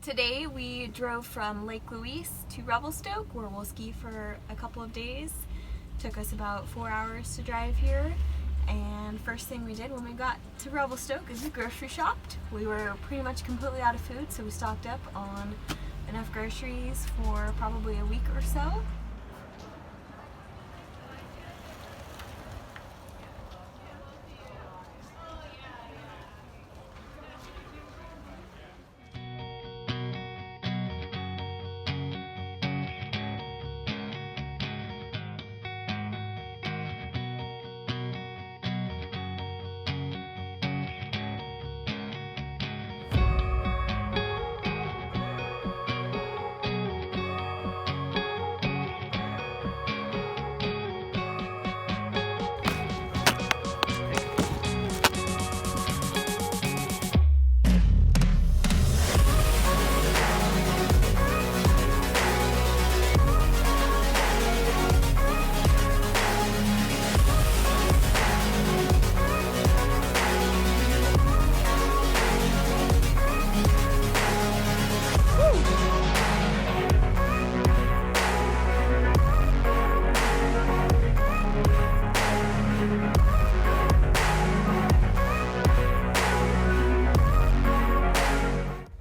Today we drove from Lake Louise to Revelstoke, where we'll ski for a couple of days. Took us about 4 hours to drive here, and first thing we did when we got to Revelstoke is we grocery shopped. We were pretty much completely out of food, so we stocked up on enough groceries for probably a week or so.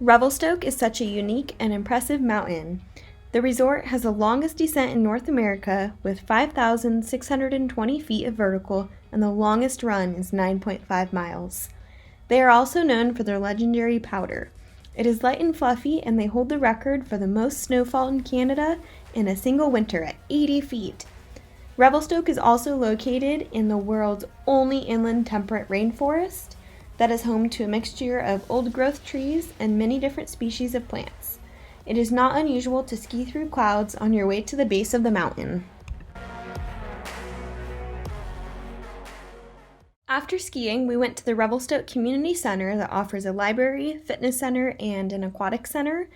Revelstoke is such a unique and impressive mountain. The resort has the longest descent in North America with 5,620 feet of vertical, and the longest run is 9.5 miles. They are also known for their legendary powder. It is light and fluffy, and they hold the record for the most snowfall in Canada in a single winter at 80 feet. Revelstoke is also located in the world's only inland temperate rainforest that is home to a mixture of old-growth trees and many different species of plants. It is not unusual to ski through clouds on your way to the base of the mountain. After skiing, we went to the Revelstoke Community Center that offers a library, fitness center, and an aquatic center.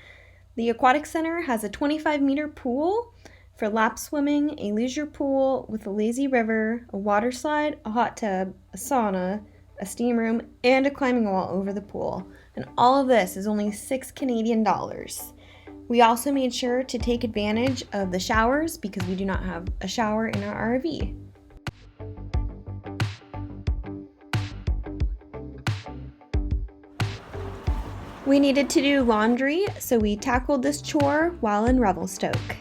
The aquatic center has a 25-meter pool for lap swimming, a leisure pool with a lazy river, a water slide, a hot tub, a sauna, a steam room, and a climbing wall over the pool. And all of this is only $6 Canadian. We also made sure to take advantage of the showers because we do not have a shower in our RV. We needed to do laundry, so we tackled this chore while in Revelstoke.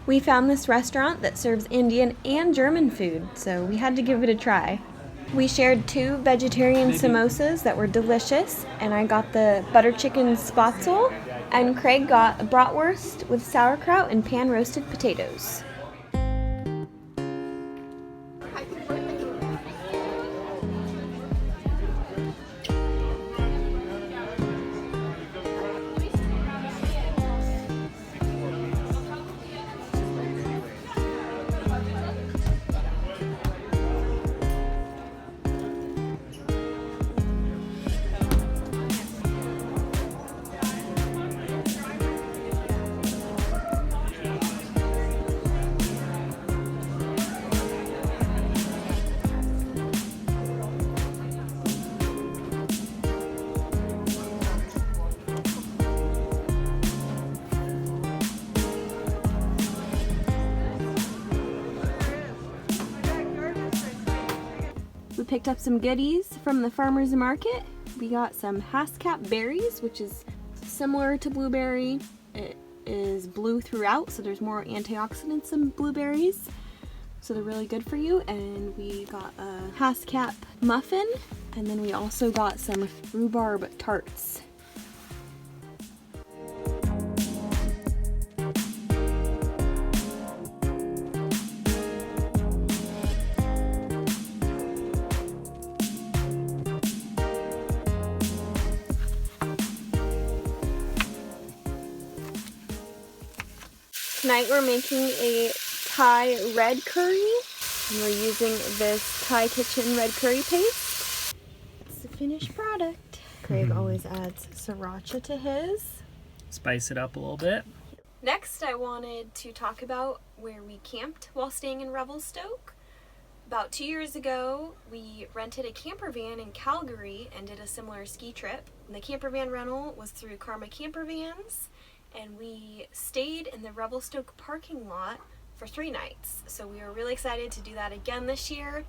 We found this restaurant that serves Indian and German food, so we had to give it a try. We shared 2 vegetarian samosas that were delicious, and I got the butter chicken spatzel, and Craig got a bratwurst with sauerkraut and pan-roasted potatoes. We picked up some goodies from the farmer's market. We got some Haskap berries, which is similar to blueberry. It is blue throughout, so there's more antioxidants in blueberries, so they're really good for you. And we got a Haskap muffin, and then we also got some rhubarb tarts. Tonight we're making a Thai red curry, and we're using this Thai kitchen red curry paste. It's the finished product. Craig always adds sriracha to his. Spice it up a little bit. Next, I wanted to talk about where we camped while staying in Revelstoke. About 2 years ago, we rented a camper van in Calgary and did a similar ski trip. And the camper van rental was through Karma Camper Vans, and we stayed in the Revelstoke parking lot for 3 nights. So we were really excited to do that again this year,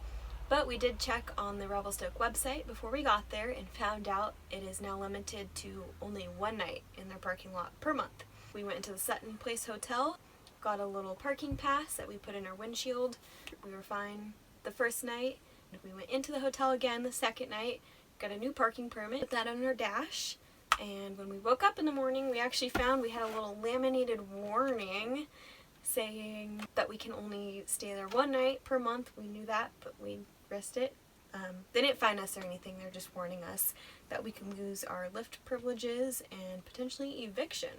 but we did check on the Revelstoke website before we got there and found out it is now limited to only 1 night in their parking lot per month. We went into the Sutton Place Hotel, got a little parking pass that we put in our windshield. We were fine the first night. We went into the hotel again the second night, got a new parking permit, put that on our dash, and when we woke up in the morning, we actually found we had a little laminated warning saying that we can only stay there 1 night per month. We knew that, but we risked it. They didn't fine us or anything, they're just warning us that we can lose our lift privileges and potentially eviction.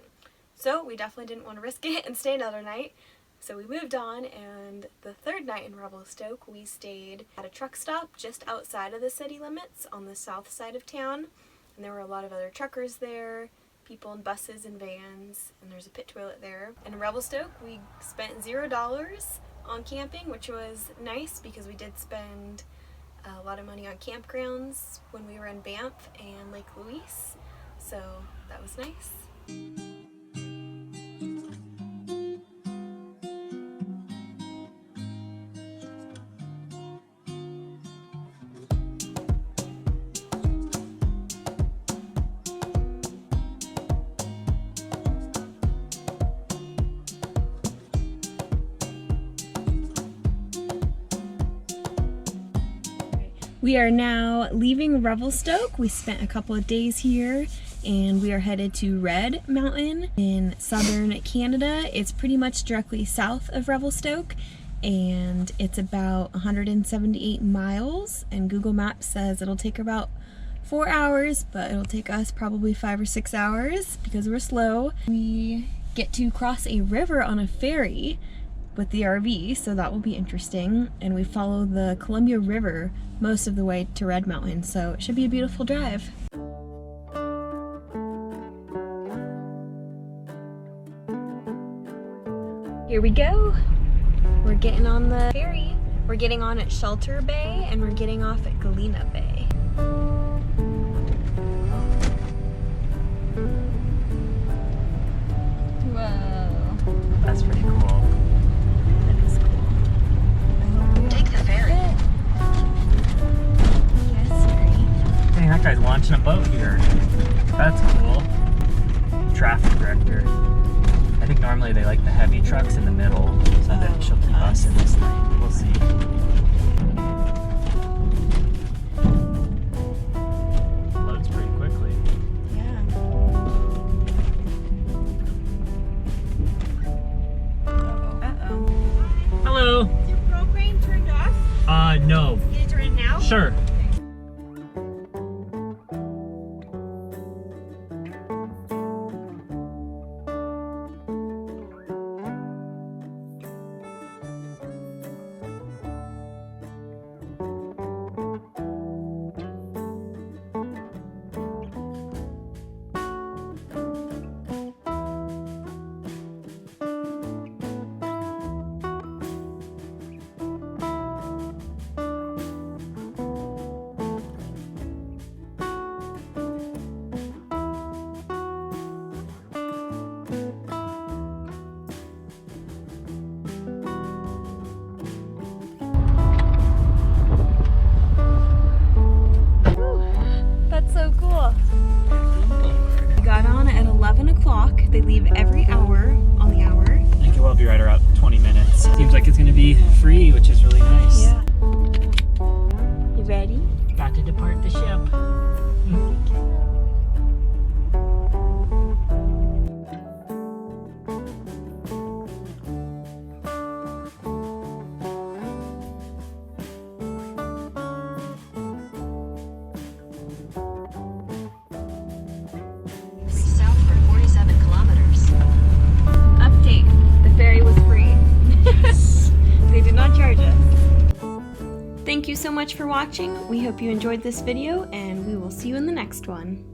So we definitely didn't want to risk it and stay another night. So we moved on, and the third night in Revelstoke, we stayed at a truck stop just outside of the city limits on the south side of town. And there were a lot of other truckers there, people in buses and vans, and there's a pit toilet there. And in Revelstoke, we spent $0 on camping, which was nice because we did spend a lot of money on campgrounds when we were in Banff and Lake Louise. So that was nice. We are now leaving Revelstoke. We spent a couple of days here and we are headed to Red Mountain in southern Canada. It's pretty much directly south of Revelstoke and it's about 178 miles, and Google Maps says it'll take about 4 hours, but it'll take us probably 5 or 6 hours because we're slow. We get to cross a river on a ferry with the RV, so that will be interesting, and we follow the Columbia River most of the way to Red Mountain, so it should be a beautiful drive. Here we go. We're getting on the ferry. We're getting on at Shelter Bay and we're getting off at Galena Bay. Whoa. That's pretty cool. That is cool. Take the ferry. Yes, Siri. Dang, that guy's launching a boat here. That's cool. Traffic director. I think normally they like the heavy trucks in the middle so that she'll keep us in this lane. We'll see. Loads pretty quickly. Yeah. Uh-oh. Hello. Is your propane turned off? No. Can you turn it now? Sure. Thank you so much for watching. We hope you enjoyed this video, and we will see you in the next one.